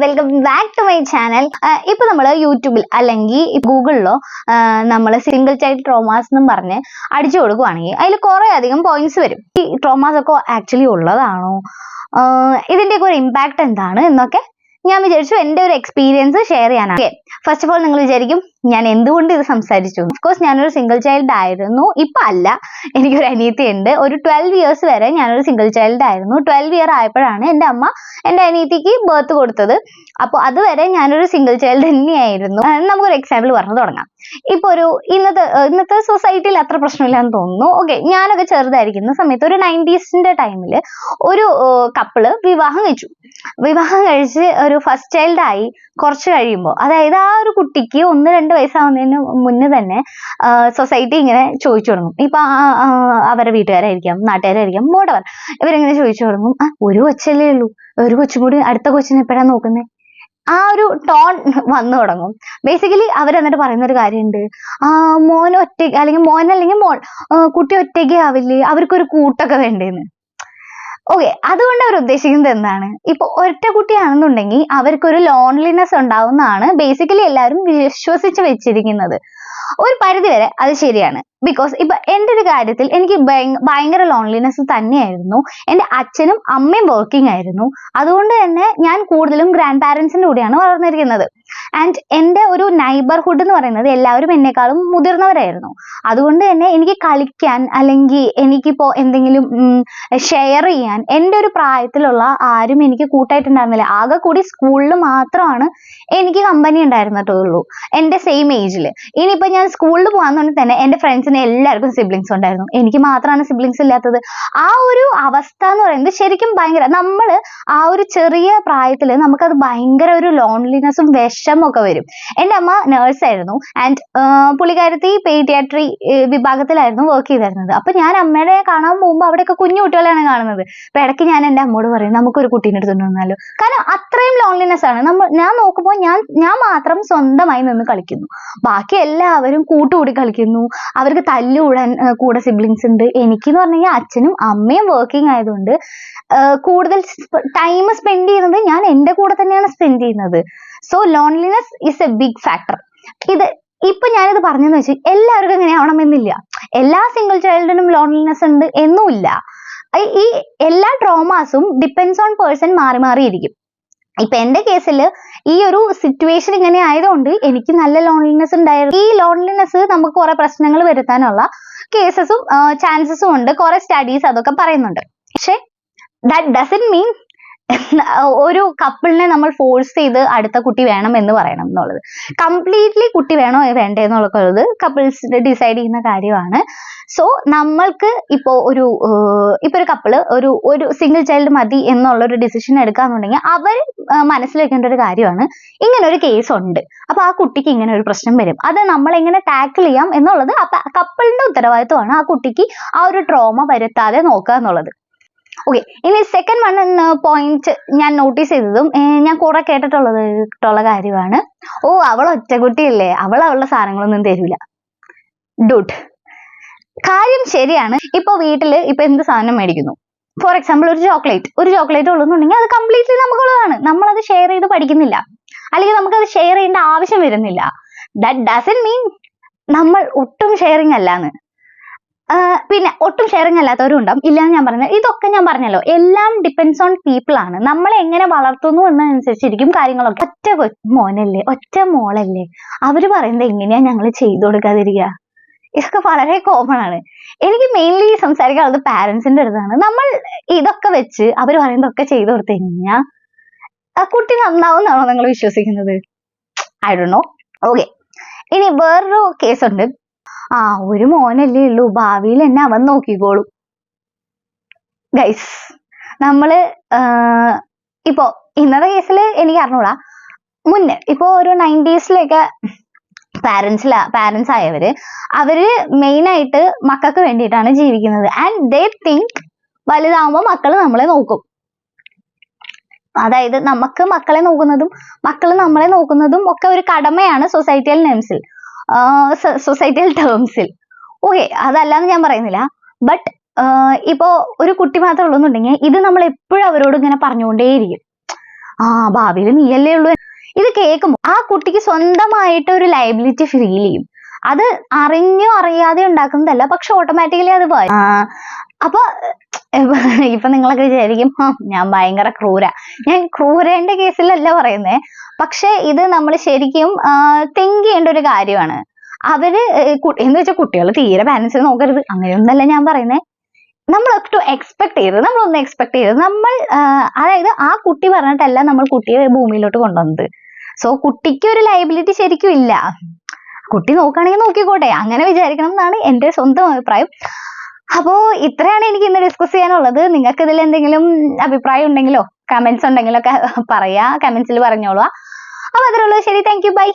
Welcome back to my channel. ഇപ്പൊ നമ്മൾ യൂട്യൂബിൽ അല്ലെങ്കിൽ ഗൂഗിളിലോ നമ്മൾ സിംഗിൾ ചൈൽഡ് ട്രോമാസ് എന്നും പറഞ്ഞ് അടിച്ചു കൊടുക്കുവാണെങ്കിൽ അതിൽ കുറെ അധികം പോയിന്റ്സ് വരും. ഈ ട്രോമാസ് ഒക്കെ ആക്ച്വലി ഉള്ളതാണോ, ഇതിന്റെയൊക്കെ ഒരു ഇമ്പാക്ട് എന്താണ് എന്നൊക്കെ ഞാൻ വിചാരിച്ചു എൻ്റെ ഒരു എക്സ്പീരിയൻസ് ഷെയർ ചെയ്യാനാണ്. ഫസ്റ്റ് ഓഫ് ഓൾ നിങ്ങൾ വിചാരിക്കും ഞാൻ എന്തുകൊണ്ട് ഇത് സംസാരിച്ചു. ഓഫ്കോഴ്സ് ഞാനൊരു സിംഗിൾ ചൈൽഡ് ആയിരുന്നു. ഇപ്പൊ അല്ല, എനിക്കൊരു അനിയത്തി ഉണ്ട്. ഒരു 12 ഇയേഴ്സ് വരെ ഞാനൊരു സിംഗിൾ ചൈൽഡ് ആയിരുന്നു. 12 ഇയർ ആയപ്പോഴാണ് എൻ്റെ അമ്മ എൻ്റെ അനിയത്തിക്ക് ബർത്ത് കൊടുത്തത്. അപ്പോൾ അതുവരെ ഞാനൊരു സിംഗിൾ ചൈൽഡ് തന്നെയായിരുന്നു. നമുക്കൊരു എക്സാമ്പിൾ പറഞ്ഞു തുടങ്ങാം. ഇപ്പൊ ഒരു ഇന്നത്തെ സൊസൈറ്റിയിൽ അത്ര പ്രശ്നമില്ലാന്ന് തോന്നുന്നു. ഓക്കെ, ഞാനൊക്കെ ചെറുതായിരിക്കുന്ന സമയത്ത് ഒരു 90s ടൈമിൽ ഒരു കപ്പിള് വിവാഹം കഴിച്ച് ഒരു ഫസ്റ്റ് ചൈൽഡ് ആയി കുറച്ച് കഴിയുമ്പോൾ, അതായത് ആ ഒരു കുട്ടിക്ക് 1-2 വയസ്സാവുന്നതിന് മുന്നേ തന്നെ സൊസൈറ്റി ഇങ്ങനെ ചോദിച്ചു തുടങ്ങും. ഇപ്പൊ അവരുടെ വീട്ടുകാരായിരിക്കാം, നാട്ടുകാരായിരിക്കാം, മോഡവർ, ഇവരിങ്ങനെ ചോദിച്ചു തുടങ്ങും, ഒരു കൊച്ചല്ലേ ഉള്ളൂ, ഒരു കൊച്ചും കൂടി അടുത്ത കൊച്ചിനെ എപ്പോഴാണ് നോക്കുന്നത്. ആ ഒരു ടോൺ വന്നു തുടങ്ങും. ബേസിക്കലി അവരെന്നിട്ട് പറയുന്ന ഒരു കാര്യമുണ്ട്, മോൻ ഒറ്റയ്ക്ക് അല്ലെങ്കിൽ മോൾ കുട്ടി ഒറ്റയ്ക്ക് ആവില്ലേ, അവർക്കൊരു കൂട്ടൊക്കെ വേണ്ടേന്ന്. ഓക്കെ, അതുകൊണ്ട് അവർ ഉദ്ദേശിക്കുന്നത് എന്താണ്? ഇപ്പൊ ഒറ്റ കുട്ടിയാണെന്നുണ്ടെങ്കിൽ അവർക്കൊരു ലോൺലിനെസ് ഉണ്ടാവുന്നതാണ് ബേസിക്കലി എല്ലാവരും വിശ്വസിച്ച് വെച്ചിരിക്കുന്നത്. ഒരു പരിധി വരെ അത് ശരിയാണ്. ബിക്കോസ് ഇപ്പൊ എൻ്റെ ഒരു കാര്യത്തിൽ എനിക്ക് ഭയങ്കര ലോൺലിനെസ് തന്നെയായിരുന്നു. എൻ്റെ അച്ഛനും അമ്മയും വർക്കിംഗ് ആയിരുന്നു. അതുകൊണ്ട് തന്നെ ഞാൻ കൂടുതലും ഗ്രാൻഡ് പാരൻസിൻ്റെ കൂടെയാണ് വളർന്നിരിക്കുന്നത്. ആൻഡ് എൻ്റെ ഒരു നൈബർഹുഡ് എന്ന് പറയുന്നത് എല്ലാവരും എന്നെക്കാളും മുതിർന്നവരായിരുന്നു. അതുകൊണ്ട് തന്നെ എനിക്ക് കളിക്കാൻ അല്ലെങ്കിൽ എനിക്കിപ്പോ എന്തെങ്കിലും ഷെയർ ചെയ്യാൻ എൻ്റെ ഒരു പ്രായത്തിലുള്ള ആരും എനിക്ക് കൂട്ടായിട്ടുണ്ടായിരുന്നില്ല. ആകെ കൂടി സ്കൂളിൽ മാത്രമാണ് എനിക്ക് കമ്പനി ഉണ്ടായിരുന്നിട്ടുള്ളൂ, എൻ്റെ സെയിം ഏജിൽ. ഇനിയിപ്പോ ഞാൻ സ്കൂളിൽ പോകാന്നുണ്ടെങ്കിൽ തന്നെ എൻ്റെ ഫ്രണ്ട്സിന് എല്ലാവർക്കും സിബ്ലിങ്സ് ഉണ്ടായിരുന്നു, എനിക്ക് മാത്രമാണ് സിബ്ലിങ്സ് ഇല്ലാത്തത്. ആ ഒരു അവസ്ഥ എന്ന് പറയുന്നത് ശരിക്കും ഭയങ്കര, നമ്മള് ആ ഒരു ചെറിയ പ്രായത്തിൽ നമുക്കത് ഭയങ്കര ഒരു ലോൺലിനെസ്സും വിഷമൊക്കെ വരും. എൻ്റെ അമ്മ നേഴ്സായിരുന്നു ആൻഡ് പുള്ളിക്കാരത്തി പീഡിയാട്രി വിഭാഗത്തിലായിരുന്നു വർക്ക് ചെയ്തിരുന്നത്. അപ്പൊ ഞാൻ അമ്മയുടെ കാണാൻ പോകുമ്പോൾ അവിടെയൊക്കെ കുഞ്ഞു കുട്ടികളാണ് കാണുന്നത്. അപ്പൊ ഇടയ്ക്ക് ഞാൻ എൻ്റെ അമ്മോട് പറയും, നമുക്കൊരു കുട്ടീനെ എടുത്തുകൊണ്ട് വന്നാലോ. കാരണം അത്രയും ലോൺലിനെസ് ആണ്. ഞാൻ നോക്കുമ്പോൾ ഞാൻ മാത്രം സ്വന്തമായി നിന്ന് കളിക്കുന്നു, ബാക്കി എല്ലാവരും കൂട്ടുകൂടി കളിക്കുന്നു. അവർക്ക് തല്ലുകൂടാൻ കൂടെ സിബ്ലിങ്സ് ഉണ്ട്. എനിക്കെന്ന് പറഞ്ഞു കഴിഞ്ഞാൽ അച്ഛനും അമ്മയും വർക്കിംഗ് ആയതുകൊണ്ട് കൂടുതൽ ടൈം സ്പെൻഡ് ചെയ്യുന്നത് ഞാൻ എൻ്റെ കൂടെ തന്നെയാണ് സ്പെൻഡ് ചെയ്യുന്നത്. So loneliness is a big factor. ഇപ്പൊ ഞാനിത് പറഞ്ഞെന്ന് വെച്ചാൽ എല്ലാവർക്കും ഇങ്ങനെ ആവണമെന്നില്ല. എല്ലാ സിംഗിൾ ചൈൽഡിനും ലോൺലിനെസ് ഉണ്ട് എന്നുമില്ല. ഈ എല്ലാ ട്രോമാസും ഡിപ്പെൻഡ്സ് ഓൺ പേഴ്സൺ മാറിയിരിക്കും. ഇപ്പൊ എന്റെ കേസിൽ ഈ ഒരു സിറ്റുവേഷൻ ഇങ്ങനെ ആയതുകൊണ്ട് എനിക്ക് നല്ല ലോൺലിനെസ് ഉണ്ടായിരുന്നു. ഈ ലോൺലിനെസ് നമുക്ക് കുറെ പ്രശ്നങ്ങൾ വരുത്താനുള്ള കേസസും ചാൻസസും ഉണ്ട്. കുറെ സ്റ്റഡീസ് അതൊക്കെ പറയുന്നുണ്ട്. പക്ഷെ ദാറ്റ് ഡസന്റ് മീൻ ഒരു കപ്പിളിനെ നമ്മൾ ഫോഴ്സ് ചെയ്ത് അടുത്ത കുട്ടി വേണം എന്ന് പറയണം എന്നുള്ളത്. കംപ്ലീറ്റ്ലി കുട്ടി വേണോ വേണ്ടേ എന്നുള്ളത് കപ്പിൾസ് ഡിസൈഡ് ചെയ്യുന്ന കാര്യമാണ്. സോ നമ്മൾക്ക് ഇപ്പോ ഒരു കപ്പിള് ഒരു സിംഗിൾ ചൈൽഡ് മതി എന്നുള്ളൊരു ഡിസിഷൻ എടുക്കാന്നുണ്ടെങ്കിൽ അവർ മനസ്സിൽ വെക്കേണ്ട ഒരു കാര്യമാണ്, ഇങ്ങനെ ഒരു കേസ് ഉണ്ട്, അപ്പൊ ആ കുട്ടിക്ക് ഇങ്ങനെ ഒരു പ്രശ്നം വരും, അത് നമ്മൾ എങ്ങനെ ടാക്കിൾ ചെയ്യാം എന്നുള്ളത് കപ്പിളിന്റെ ഉത്തരവാദിത്വമാണ്. ആ കുട്ടിക്ക് ആ ഒരു ട്രോമ വരുത്താതെ നോക്കുക എന്നുള്ളത്. ഓക്കെ, ഇനി സെക്കൻഡ് പോയിന്റ് ഞാൻ നോട്ടീസ് ചെയ്തതും ഞാൻ കുറെ കേട്ടിട്ടുള്ള കാര്യമാണ്, അവൾ ഒറ്റക്കുട്ടിയല്ലേ, അവളുടെ സാധനങ്ങളൊന്നും തരൂല. ഡൂട്ട്, കാര്യം ശരിയാണ്. ഇപ്പൊ വീട്ടില് ഇപ്പൊ എന്ത് സാധനം മേടിക്കുന്നു, ഫോർ എക്സാമ്പിൾ ഒരു ചോക്ലേറ്റ് ഉള്ളെന്നുണ്ടെങ്കിൽ അത് കംപ്ലീറ്റ്ലി നമുക്കുള്ളതാണ്. നമ്മളത് ഷെയർ ചെയ്ത് പഠിക്കുന്നില്ല, അല്ലെങ്കിൽ നമുക്കത് ഷെയർ ചെയ്യേണ്ട ആവശ്യം വരുന്നില്ല. ദാറ്റ് ഡസന്റ് മീൻ നമ്മൾ ഒട്ടും ഷെയറിങ് അല്ലാന്ന്. പിന്നെ ഒട്ടും ഷെയറിങ് അല്ലാത്തവരും ഉണ്ടാവും, ഇല്ലാന്ന് ഞാൻ പറഞ്ഞത്. ഇതൊക്കെ ഞാൻ പറഞ്ഞല്ലോ, എല്ലാം ഡിപ്പെൻഡ്സ് ഓൺ പീപ്പിൾ ആണ്. നമ്മളെ എങ്ങനെ വളർത്തുന്നു എന്നനുസരിച്ചിരിക്കും കാര്യങ്ങളൊക്കെ. ഒറ്റ മോനല്ലേ, ഒറ്റ മോളല്ലേ, അവര് പറയുന്നത് എങ്ങനെയാ ഞങ്ങൾ ചെയ്തു കൊടുക്കാതിരിക്കുക. ഇതൊക്കെ വളരെ കോമൺ ആണ്. എനിക്ക് മെയിൻലി സംസാരിക്കാനുള്ളത് പാരന്റ്സിന്റെ അടുത്താണ്. നമ്മൾ ഇതൊക്കെ വെച്ച് അവർ പറയുന്നതൊക്കെ ചെയ്തു കൊടുത്തു കഴിഞ്ഞാൽ കുട്ടി നന്നാവുന്നാണോ നിങ്ങൾ വിശ്വസിക്കുന്നത്? I don't know. ഓക്കെ, ഇനി വേറൊരു കേസുണ്ട്. ഒരു മോനല്ലേ ഉള്ളൂ, ഭാവിയിൽ എന്നെ അവൻ നോക്കിക്കോളും. ഗൈസ്, നമ്മള് ഇപ്പോ ഇന്നത്തെ കേസിൽ എനിക്ക് അറിഞ്ഞൂടാ, മുന്നേ ഇപ്പോ ഒരു 90s പാരന്റ്സ് ആയവര് അവര് മെയിൻ ആയിട്ട് മക്കൾക്ക് വേണ്ടിയിട്ടാണ് ജീവിക്കുന്നത്. ആൻഡ് ദേ തിങ്ക് വലുതാവുമ്പോ മക്കള് നമ്മളെ നോക്കും. അതായത് നമുക്ക് മക്കളെ നോക്കുന്നതും മക്കള് നമ്മളെ നോക്കുന്നതും ഒക്കെ ഒരു കടമയാണ് സൊസൈറ്റിയൽ ടേംസിൽ. ഓക്കെ, അതല്ലാന്ന് ഞാൻ പറയുന്നില്ല. ബട്ട് ഇപ്പോ ഒരു കുട്ടി മാത്രമേ ഉള്ളൂന്നുണ്ടെങ്കിൽ ഇത് നമ്മൾ എപ്പോഴും അവരോട് ഇങ്ങനെ പറഞ്ഞുകൊണ്ടേയിരിക്കും. ആ ഭാവിയിൽ നീയല്ലേ ഉള്ളൂ. ഇത് കേൾക്കുമ്പോൾ ആ കുട്ടിക്ക് സ്വന്തമായിട്ട് ഒരു ലയബിലിറ്റി ഫീൽ ചെയ്യും. അത് അറിഞ്ഞോ അറിയാതെ ഉണ്ടാക്കുന്നതല്ല, പക്ഷെ ഓട്ടോമാറ്റിക്കലി അത് വരും. അപ്പൊ ഇപ്പൊ നിങ്ങളൊക്കെ വിചാരിക്കും ഞാൻ ഭയങ്കര ക്രൂര. ഞാൻ ക്രൂരന്റെ കേസിലല്ല പറയുന്നേ, പക്ഷെ ഇത് നമ്മൾ ശരിക്കും തിങ്ക് ചെയ്യേണ്ട ഒരു കാര്യമാണ്. അവര് എന്ന് വെച്ചാൽ കുട്ടികൾ തീരെ പാരന്റ്സിനെ നോക്കരുത് അങ്ങനെയൊന്നല്ല ഞാൻ പറയുന്നേ. നമ്മളൊക്കെ എക്സ്പെക്ട് ചെയ്തത് നമ്മളൊന്ന് എക്സ്പെക്ട് ചെയ്തത് നമ്മൾ അതായത് ആ കുട്ടി പറഞ്ഞിട്ടല്ല നമ്മൾ കുട്ടിയെ ഭൂമിയിലോട്ട് കൊണ്ടുവന്നത്. സോ കുട്ടിക്ക് ഒരു ലയബിലിറ്റി ശരിക്കും ഇല്ല. കുട്ടി നോക്കുകയാണെങ്കിൽ നോക്കിക്കോട്ടെ, അങ്ങനെ വിചാരിക്കണം എന്നാണ് എൻ്റെ സ്വന്തം അഭിപ്രായം. അപ്പോ ഇത്രയാണ് എനിക്ക് ഇന്ന് ഡിസ്കസ് ചെയ്യാനുള്ളത്. നിങ്ങൾക്ക് ഇതിൽ എന്തെങ്കിലും അഭിപ്രായം ഉണ്ടെങ്കിലോ കമന്റ്സ് ഉണ്ടെങ്കിലോ ഒക്കെ പറയാ, കമന്റ്സിൽ പറഞ്ഞോളൂ. അപ്പൊ അതിലുള്ളത് ശരി, താങ്ക് യു, ബൈ.